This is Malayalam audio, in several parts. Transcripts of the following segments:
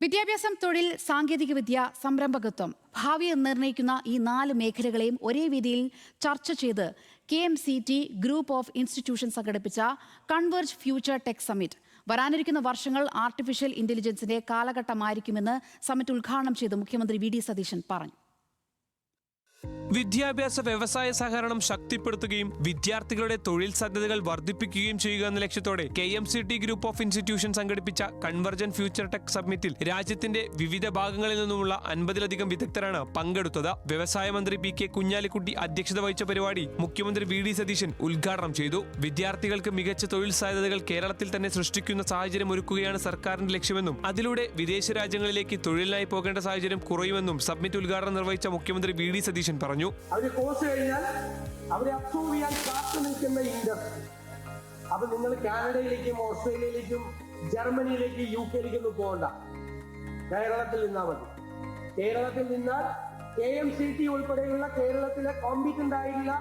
വിദ്യാഭ്യാസം, തൊഴിൽ, സാങ്കേതികവിദ്യ, സംരംഭകത്വം ഭാവിയെ നിർണ്ണയിക്കുന്ന ഈ 4 മേഖലകളെയും ഒരേ വേദിയിൽ ചർച്ച ചെയ്ത് KMCT ഗ്രൂപ്പ് ഓഫ് ഇൻസ്റ്റിറ്റ്യൂഷൻ സംഘടിപ്പിച്ച കൺവേർജ് ഫ്യൂച്ചർ ടെക് സമ്മിറ്റ്. വരാനിരിക്കുന്ന വർഷങ്ങൾ ആർട്ടിഫിഷ്യൽ ഇന്റലിജൻസിന്റെ കാലഘട്ടമായിരിക്കുമെന്ന് സമ്മിറ്റ് ഉദ്ഘാടനം ചെയ്ത് മുഖ്യമന്ത്രി VD സതീശൻ പറഞ്ഞു. വിദ്യാഭ്യാസ വ്യവസായ സഹകരണം ശക്തിപ്പെടുത്തുകയും വിദ്യാർത്ഥികളുടെ തൊഴിൽ സാധ്യതകൾ വർദ്ധിപ്പിക്കുകയും ചെയ്യുക എന്ന ലക്ഷ്യത്തോടെ KMCT ഗ്രൂപ്പ് ഓഫ് ഇൻസ്റ്റിറ്റ്യൂഷൻ സംഘടിപ്പിച്ച കൺവർജൻ ഫ്യൂച്ചർ ടെക് സമ്മിറ്റിൽ രാജ്യത്തിന്റെ വിവിധ ഭാഗങ്ങളിൽ നിന്നുമുള്ള 50ലധികം വിദഗ്ധരാണ് പങ്കെടുത്തത്. വ്യവസായ മന്ത്രി PK കുഞ്ഞാലിക്കുട്ടി അധ്യക്ഷത വഹിച്ച പരിപാടി മുഖ്യമന്ത്രി VD സതീശൻ ഉദ്ഘാടനം ചെയ്തു. വിദ്യാർത്ഥികൾക്ക് മികച്ച തൊഴിൽ സാധ്യതകൾ കേരളത്തിൽ തന്നെ സൃഷ്ടിക്കുന്ന സാഹചര്യം ഒരുക്കുകയാണ് സർക്കാരിന്റെ ലക്ഷ്യമെന്നും അതിലൂടെ വിദേശ രാജ്യങ്ങളിലേക്ക് തൊഴിലിനായി പോകേണ്ട സാഹചര്യം കുറയുമെന്നും സമ്മിറ്റ് ഉദ്ഘാടനം നിർവഹിച്ച മുഖ്യമന്ത്രി VD സതീശൻ പറഞ്ഞു. അവര് കോഴ്സ് കഴിഞ്ഞാൽ അവരെ അപ്രൂവ് ചെയ്യാൻ കാത്തു നിൽക്കുന്ന ഇൻഡസ്ട്രി. അപ്പൊ നിങ്ങൾ കാനഡയിലേക്കും ഓസ്ട്രേലിയയിലേക്കും ജർമ്മനിയിലേക്കും UK-ലേക്കൊന്നും പോകണ്ട, കേരളത്തിൽ നിന്നാൽ മതി. കേരളത്തിൽ നിന്നാൽ KMCT ഉൾപ്പെടെയുള്ള കേരളത്തിലെ കോമ്പീറ്റന്റ് ആയിട്ടുള്ള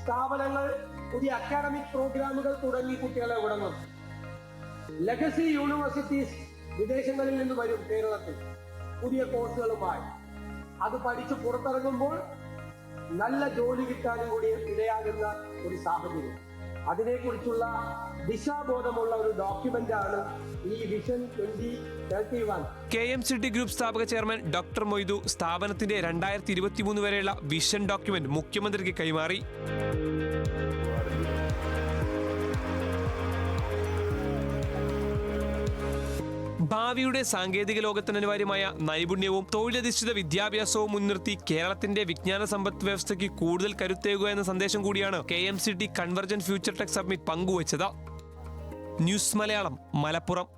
സ്ഥാപനങ്ങൾ പുതിയ അക്കാഡമിക് പ്രോഗ്രാമുകൾ തുടങ്ങി കുട്ടികളെ വിടുന്നു. ലെഗസി യൂണിവേഴ്സിറ്റീസ് വിദേശങ്ങളിൽ നിന്ന് വരും കേരളത്തിൽ പുതിയ കോഴ്സുകളുമായി. അത് പഠിച്ച് പുറത്തിറങ്ങുമ്പോൾ നല്ല ജോലി കിട്ടാനും കൂടി ഇടയാകുന്ന ഒരു സാഹചര്യം, അതിനെക്കുറിച്ചുള്ള ദിശാബോധമുള്ള ഒരു ഡോക്യുമെന്റാണ് ഈ വിഷൻ 2031. KMCT ഗ്രൂപ്പ് സ്ഥാപക ചെയർമാൻ ഡോക്ടർ മൊയ്തു സ്ഥാപനത്തിന്റെ 2023 വരെയുള്ള വിഷൻ ഡോക്യുമെന്റ് മുഖ്യമന്ത്രിക്ക് കൈമാറി. ഭാവിയുടെ സാങ്കേതിക ലോകത്തിന് അനിവാര്യമായ നൈപുണ്യവും തൊഴിലധിഷ്ഠിത വിദ്യാഭ്യാസവും മുൻനിർത്തി കേരളത്തിന്റെ വിജ്ഞാന സമ്പദ് വ്യവസ്ഥയ്ക്ക് കൂടുതൽ കരുത്തേകുക എന്ന സന്ദേശം കൂടിയാണ് KMCT കൺവർജൻ ഫ്യൂച്ചർ ടെക് സമ്മിറ്റ് പങ്കുവച്ചത്. ന്യൂസ് മലയാളം, മലപ്പുറം.